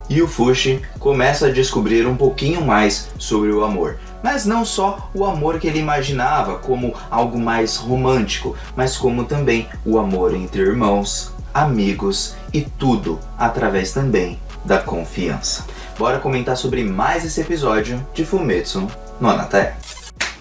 E o Fushi começa a descobrir um pouquinho mais sobre o amor. Mas não só o amor que ele imaginava como algo mais romântico, mas como também o amor entre irmãos, amigos e tudo através também da confiança. Bora comentar sobre mais esse episódio de Fumetsu no Anatae.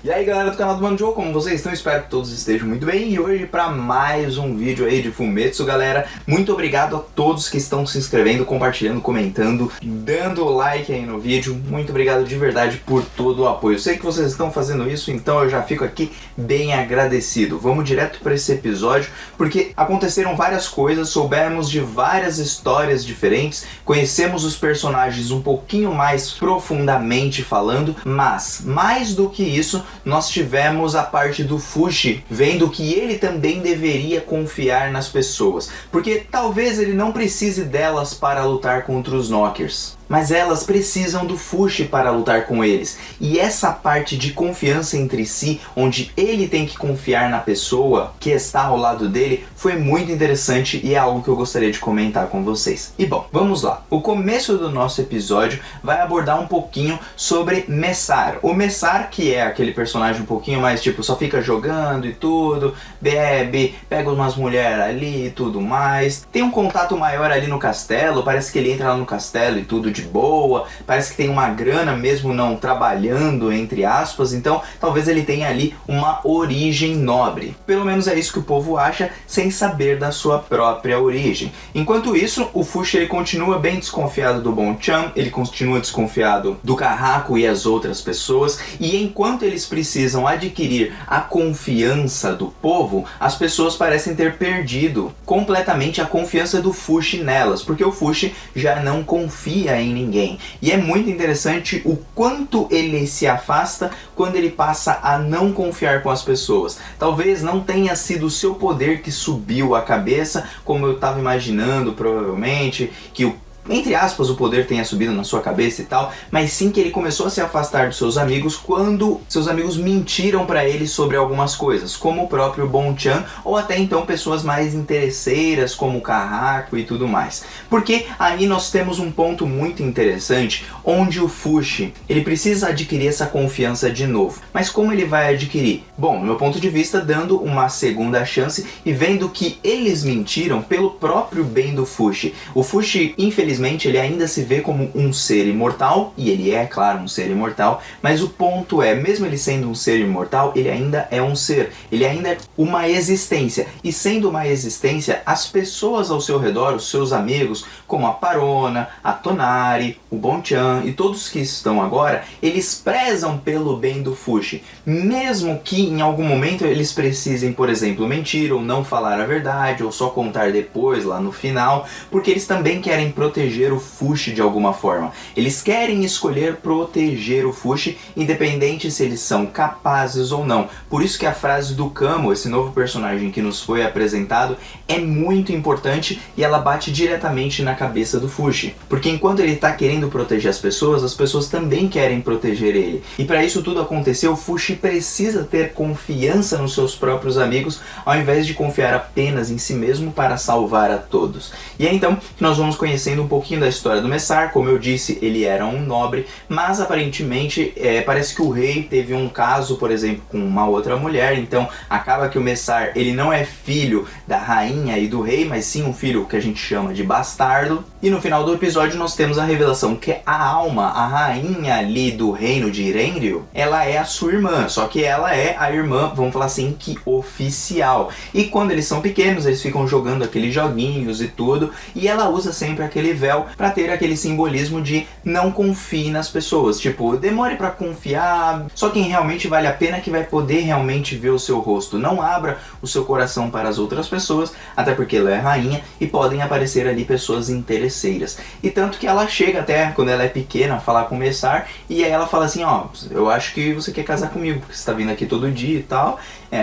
E aí galera do canal do Mano Joe, como vocês estão? Espero que todos estejam muito bem. E hoje para mais um vídeo aí de Fumetsu, galera. Muito obrigado a todos que estão se inscrevendo, compartilhando, comentando, dando like aí no vídeo. Muito obrigado de verdade por todo o apoio. Eu sei que vocês estão fazendo isso, então eu já fico aqui bem agradecido. Vamos direto para esse episódio, porque aconteceram várias coisas, soubemos de várias histórias diferentes, conhecemos os personagens um pouquinho mais profundamente falando, mas mais do que isso, nós tivemos a parte do Fushi vendo que ele também deveria confiar nas pessoas, porque talvez ele não precise delas para lutar contra os Knockers, mas elas precisam do Fushi para lutar com eles. E essa parte de confiança entre si, onde ele tem que confiar na pessoa que está ao lado dele, foi muito interessante e é algo que eu gostaria de comentar com vocês. E bom, vamos lá. O começo do nosso episódio vai abordar um pouquinho sobre Messar. O Messar, que é aquele personagem um pouquinho mais tipo, só fica jogando e tudo, bebe, pega umas mulheres ali e tudo mais. Tem um contato maior ali no castelo, parece que ele entra lá no castelo e tudo de boa, parece que tem uma grana mesmo não trabalhando, entre aspas, então talvez ele tenha ali uma origem nobre. Pelo menos é isso que o povo acha, sem saber da sua própria origem. Enquanto isso, o Fushi ele continua bem desconfiado do Bonchan, ele continua desconfiado do Kahaku e as outras pessoas, e enquanto eles precisam adquirir a confiança do povo, as pessoas parecem ter perdido completamente a confiança do Fushi nelas, porque o Fushi já não confia em ninguém. E é muito interessante o quanto ele se afasta quando ele passa a não confiar com as pessoas. Talvez não tenha sido o seu poder que subiu a cabeça, como eu estava imaginando, provavelmente, que entre aspas, o poder tenha subido na sua cabeça e tal, mas sim que ele começou a se afastar dos seus amigos quando seus amigos mentiram pra ele sobre algumas coisas, como o próprio Bonchan, ou até então pessoas mais interesseiras, como o Kahaku e tudo mais. Porque aí nós temos um ponto muito interessante, onde o Fushi, ele precisa adquirir essa confiança de novo. Mas como ele vai adquirir? Bom, no meu ponto de vista, dando uma segunda chance e vendo que eles mentiram pelo próprio bem do Fushi. O Fushi, infelizmente, ele ainda se vê como um ser imortal, e ele é, claro, um ser imortal, mas o ponto é, mesmo ele sendo um ser imortal, ele ainda é um ser, ele ainda é uma existência, e sendo uma existência, as pessoas ao seu redor, os seus amigos, como a Parona, a Tonari, o Bonchan e todos que estão agora, eles prezam pelo bem do Fushi, mesmo que em algum momento eles precisem, por exemplo, mentir ou não falar a verdade, ou só contar depois, lá no final, porque eles também querem proteger o Fushi de alguma forma. Eles querem escolher proteger o Fushi, independente se eles são capazes ou não. Por isso que a frase do Kamo, esse novo personagem que nos foi apresentado, é muito importante e ela bate diretamente na cabeça do Fushi. Porque enquanto ele está querendo proteger as pessoas também querem proteger ele. E para isso tudo acontecer, o Fushi precisa ter confiança nos seus próprios amigos, ao invés de confiar apenas em si mesmo para salvar a todos. E é então que nós vamos conhecendo um pouquinho da história do Messar. Como eu disse, ele era um nobre, mas aparentemente parece que o rei teve um caso, por exemplo, com uma outra mulher, então acaba que o Messar, ele não é filho da rainha e do rei, mas sim um filho que a gente chama de bastardo. E no final do episódio nós temos a revelação que a Alma, a rainha ali do reino de Irenryu, ela é a sua irmã, só que ela é a irmã, vamos falar assim, que oficial. E quando eles são pequenos, eles ficam jogando aqueles joguinhos e tudo, e ela usa sempre aquele véu para ter aquele simbolismo de não confie nas pessoas, tipo, demore para confiar, só quem realmente vale a pena que vai poder realmente ver o seu rosto. Não abra o seu coração para as outras pessoas, até porque ela é rainha e podem aparecer ali pessoas interesseiras. E tanto que ela chega até, quando ela é pequena, a falar com o Messar, e aí ela fala assim, ó, eu acho que você quer casar comigo, porque você tá vindo aqui todo dia e tal,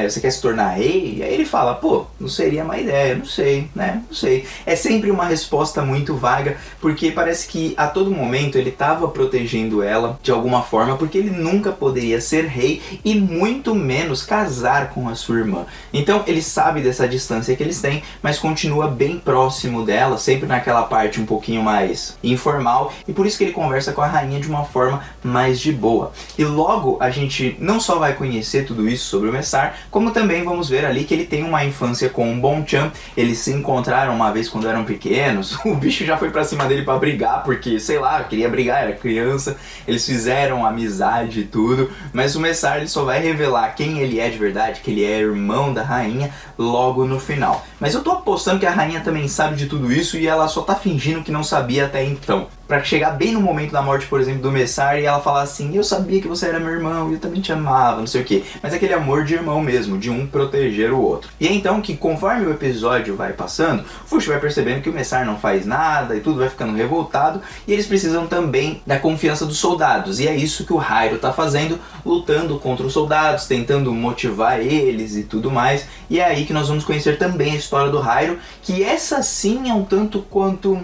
você quer se tornar rei? E aí ele fala, pô, não seria má ideia, não sei, né, não sei. É sempre uma resposta muito vaga maga, porque parece que a todo momento ele estava protegendo ela de alguma forma, porque ele nunca poderia ser rei e muito menos casar com a sua irmã. Então ele sabe dessa distância que eles têm, mas continua bem próximo dela, sempre naquela parte um pouquinho mais informal, e por isso que ele conversa com a rainha de uma forma mais de boa. E logo a gente não só vai conhecer tudo isso sobre o Messar, como também vamos ver ali que ele tem uma infância com o Bonchan. Eles se encontraram uma vez quando eram pequenos, o bicho já foi pra cima dele pra brigar, porque, sei lá, queria brigar, era criança, eles fizeram amizade e tudo, mas o Messar ele só vai revelar quem ele é de verdade, que ele é irmão da rainha, logo no final. Mas eu tô apostando que a rainha também sabe de tudo isso e ela só tá fingindo que não sabia até então. Pra chegar bem no momento da morte, por exemplo, do Messar e ela falar assim: eu sabia que você era meu irmão e eu também te amava, não sei o que. Mas aquele amor de irmão mesmo, de um proteger o outro. E é então que conforme o episódio vai passando, o Fushi vai percebendo que o Messar não faz nada e tudo vai ficando revoltado, e eles precisam também da confiança dos soldados. E é isso que o Hairu tá fazendo, lutando contra os soldados, tentando motivar eles e tudo mais. E é aí que nós vamos conhecer também a história do Hairu, que essa sim é um tanto quanto...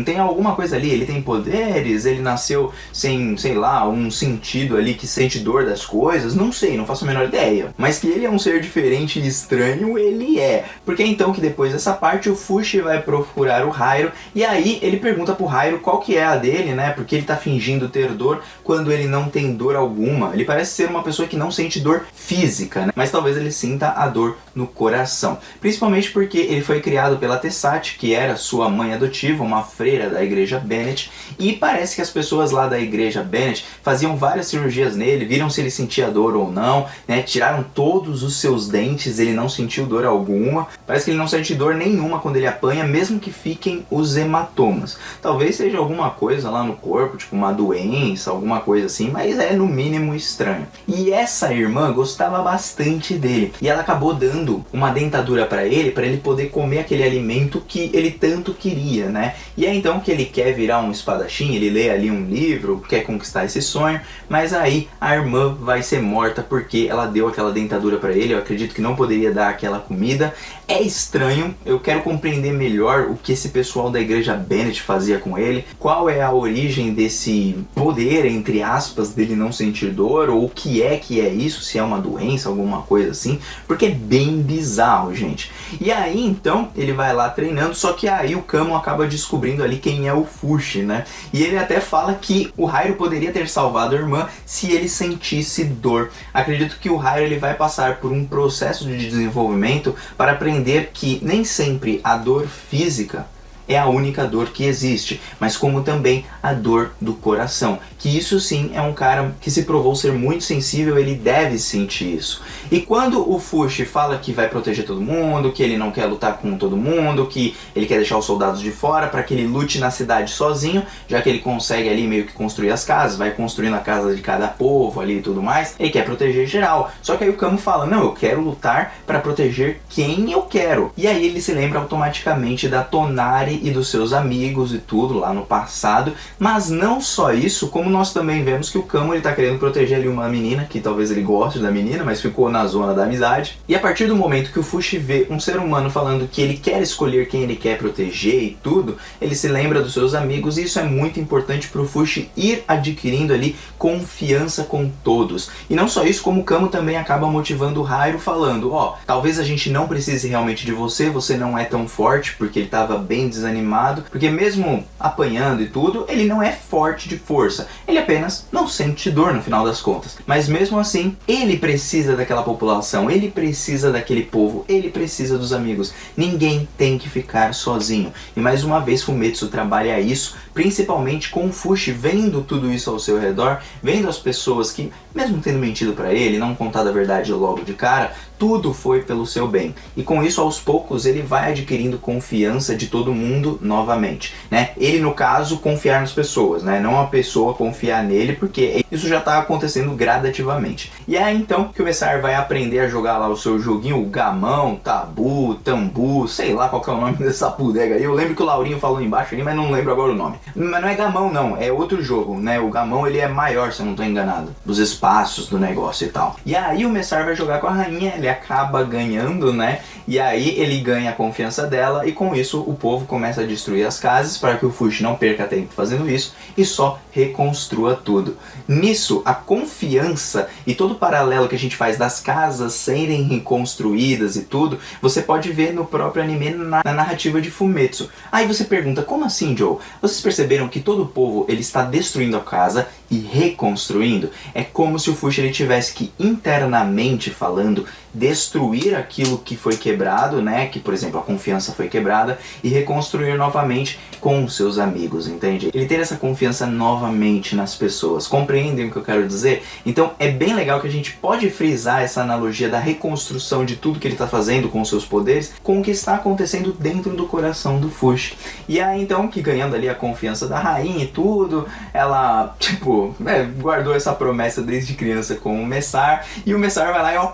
tem alguma coisa ali, ele tem poderes, ele nasceu sem, sei lá, um sentido ali que sente dor das coisas, não sei, não faço a menor ideia. Mas que ele é um ser diferente e estranho, ele é. Porque é então que depois dessa parte o Fushi vai procurar o Hairu, e aí ele pergunta pro Hairu qual que é a dele, né, porque ele tá fingindo ter dor quando ele não tem dor alguma. Ele parece ser uma pessoa que não sente dor física, né, mas talvez ele sinta a dor no coração. Principalmente porque ele foi criado pela Tessat, que era sua mãe adotiva, uma freira da igreja Bennett, e parece que as pessoas lá da igreja Bennett faziam várias cirurgias nele, viram se ele sentia dor ou não, né? Tiraram todos os seus dentes, ele não sentiu dor alguma, parece que ele não sente dor nenhuma quando ele apanha, mesmo que fiquem os hematomas. Talvez seja alguma coisa lá no corpo, tipo uma doença, alguma coisa assim, mas é no mínimo estranho. E essa irmã gostava bastante dele, e ela acabou dando uma dentadura para ele poder comer aquele alimento que ele tanto queria, né? E é então que ele quer virar um espadachim, ele lê ali um livro, quer conquistar esse sonho, mas aí a irmã vai ser morta porque ela deu aquela dentadura para ele. Eu acredito que não poderia dar aquela comida. É estranho, eu quero compreender melhor o que esse pessoal da igreja Bennett fazia com ele, qual é a origem desse poder, entre aspas, dele não sentir dor, ou o que é isso, se é uma doença, alguma coisa assim, porque é bem bizarro, gente. E aí então ele vai lá treinando, só que aí o Kamo acaba descobrindo ali quem é o Fushi, né? E ele até fala que o Hairu poderia ter salvado a irmã se ele sentisse dor. Acredito que o Hairu ele vai passar por um processo de desenvolvimento para aprender que nem sempre a dor física é a única dor que existe, mas como também a dor do coração, que isso sim é um cara que se provou ser muito sensível, ele deve sentir isso. E quando o Fushi fala que vai proteger todo mundo, que ele não quer lutar com todo mundo, que ele quer deixar os soldados de fora para que ele lute na cidade sozinho, já que ele consegue ali meio que construir as casas, vai construindo a casa de cada povo ali e tudo mais, ele quer proteger geral. Só que aí o Kamo fala: não, eu quero lutar para proteger quem eu quero. E aí ele se lembra automaticamente da Tonari e dos seus amigos e tudo lá no passado, mas não só isso, como nós também vemos que o Kamo ele tá querendo proteger ali uma menina, que talvez ele goste da menina, mas ficou na zona da amizade. E a partir do momento que o Fushi vê um ser humano falando que ele quer escolher quem ele quer proteger e tudo, ele se lembra dos seus amigos, e isso é muito importante pro Fushi ir adquirindo ali confiança com todos. E não só isso, como o Kamo também acaba motivando o Hairu falando: ó, talvez a gente não precise realmente de você, você não é tão forte, porque ele tava bem desanimado, porque mesmo apanhando e tudo, ele não é forte de força, ele apenas não sente dor no final das contas. Mas mesmo assim, ele precisa daquela população, ele precisa daquele povo, ele precisa dos amigos. Ninguém tem que ficar sozinho. E mais uma vez Fumetsu trabalha isso, principalmente com o Fushi vendo tudo isso ao seu redor, vendo as pessoas que, mesmo tendo mentido pra ele, não contado a verdade logo de cara, tudo foi pelo seu bem. E com isso, aos poucos, ele vai adquirindo confiança de todo mundo novamente, né? Ele, no caso, confiar nas pessoas, né? Não a pessoa confiar nele, porque isso já tá acontecendo gradativamente. E é então que o Messar vai aprender a jogar lá o seu joguinho, o gamão, tabu, tambu, sei lá qual que é o nome dessa bodega aí. Eu lembro que o Laurinho falou embaixo ali, mas não lembro agora o nome. Mas não é gamão não, é outro jogo, né? O gamão ele é maior, se eu não tô enganado, dos espaços do negócio e tal. E aí o Messar vai jogar com a rainha, ele acaba ganhando, né? E aí ele ganha a confiança dela, e com isso o povo começa começa a destruir as casas para que o Fushi não perca tempo fazendo isso e só reconstrua tudo. Nisso, a confiança e todo o paralelo que a gente faz das casas serem reconstruídas e tudo, você pode ver no próprio anime na narrativa de Fumetsu. Aí você pergunta, como assim, Joe? Vocês perceberam que todo o povo ele está destruindo a casa e reconstruindo? É como se o Fushi ele tivesse que internamente falando destruir aquilo que foi quebrado, né? Que, por exemplo, a confiança foi quebrada e reconstruir novamente com os seus amigos, entende? Ele ter essa confiança novamente nas pessoas. Compreendem o que eu quero dizer? Então é bem legal que a gente pode frisar essa analogia da reconstrução de tudo que ele está fazendo com os seus poderes com o que está acontecendo dentro do coração do Fushi. E aí então, que ganhando ali a confiança da rainha e tudo, ela, guardou essa promessa desde criança com o Messar, e o Messar vai lá e ó,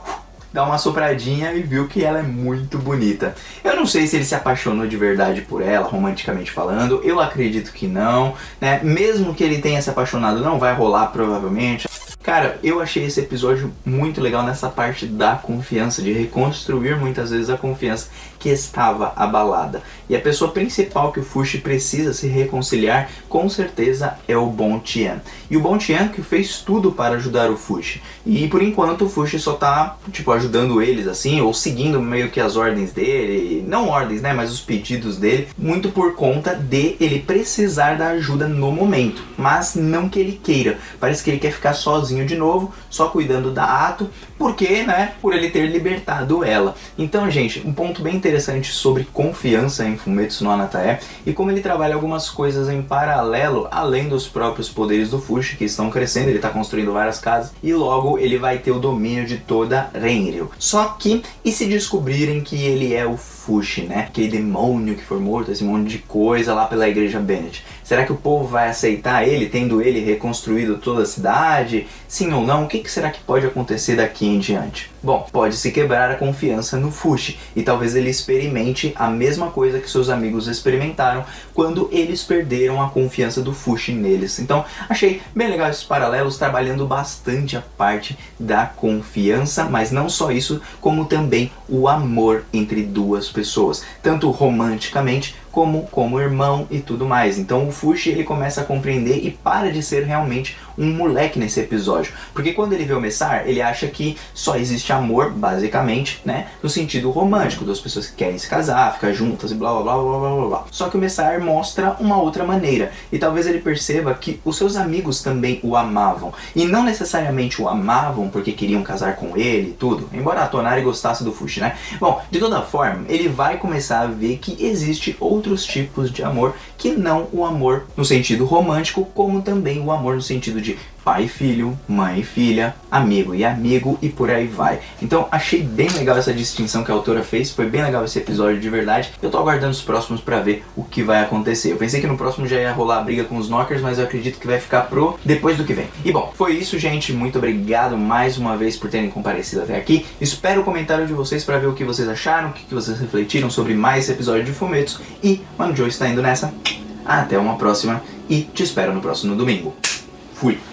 dá uma sopradinha e viu que ela é muito bonita. Eu não sei se ele se apaixonou de verdade por ela, romanticamente falando, eu acredito que não, né? Mesmo que ele tenha se apaixonado, não vai rolar provavelmente. Cara, eu achei esse episódio muito legal nessa parte da confiança, de reconstruir muitas vezes a confiança que estava abalada. E a pessoa principal que o Fushi precisa se reconciliar, com certeza, é o Bontian. E o Bontian que fez tudo para ajudar o Fushi. E por enquanto o Fushi só tá, ajudando eles assim, ou seguindo meio que as ordens dele, não ordens, né, mas os pedidos dele, muito por conta de ele precisar da ajuda no momento, mas não que ele queira. Parece que ele quer ficar sozinho de novo, só cuidando da Ato, porque, né, por ele ter libertado ela. Então, gente, um ponto bem interessante sobre confiança em Fumetsu no Anatae e como ele trabalha algumas coisas em paralelo, além dos próprios poderes do Fushi, que estão crescendo, ele está construindo várias casas, e logo ele vai ter o domínio de toda Renryu. Só que, e se descobrirem que ele é o Fushi, né, aquele demônio que foi morto, esse monte de coisa lá pela igreja Bennett? Será que o povo vai aceitar ele, tendo ele reconstruído toda a cidade? Sim ou não? O que será que pode acontecer daqui em diante? Bom, pode se quebrar a confiança no Fushi e talvez ele experimente a mesma coisa que seus amigos experimentaram quando eles perderam a confiança do Fushi neles. Então, achei bem legal esses paralelos, trabalhando bastante a parte da confiança, mas não só isso, como também o amor entre duas pessoas, tanto romanticamente como irmão e tudo mais. Então o Fushi ele começa a compreender e para de ser realmente um moleque nesse episódio, porque quando ele vê o Messar, ele acha que só existe amor, basicamente, né, no sentido romântico, das pessoas que querem se casar, ficar juntas e blá blá blá blá blá blá. Só que o Messar mostra uma outra maneira, e talvez ele perceba que os seus amigos também o amavam, e não necessariamente o amavam porque queriam casar com ele e tudo, embora a Tonari gostasse do Fushi, né. Bom, de toda forma, ele vai começar a ver que existe outros tipos de amor que não o amor no sentido romântico, como também o amor no sentido de pai e filho, mãe e filha, amigo e amigo e por aí vai. Então achei bem legal essa distinção que a autora fez, foi bem legal esse episódio de verdade. Eu tô aguardando os próximos pra ver o que vai acontecer. Eu pensei que no próximo já ia rolar a briga com os Knockers, mas eu acredito que vai ficar pro depois do que vem. E bom, foi isso, gente. Muito obrigado mais uma vez por terem comparecido até aqui. Espero o comentário de vocês pra ver o que vocês acharam, o que vocês refletiram sobre mais esse episódio de Fumetsu. E Mano Joe está indo nessa. Até uma próxima e te espero no próximo domingo. Fui!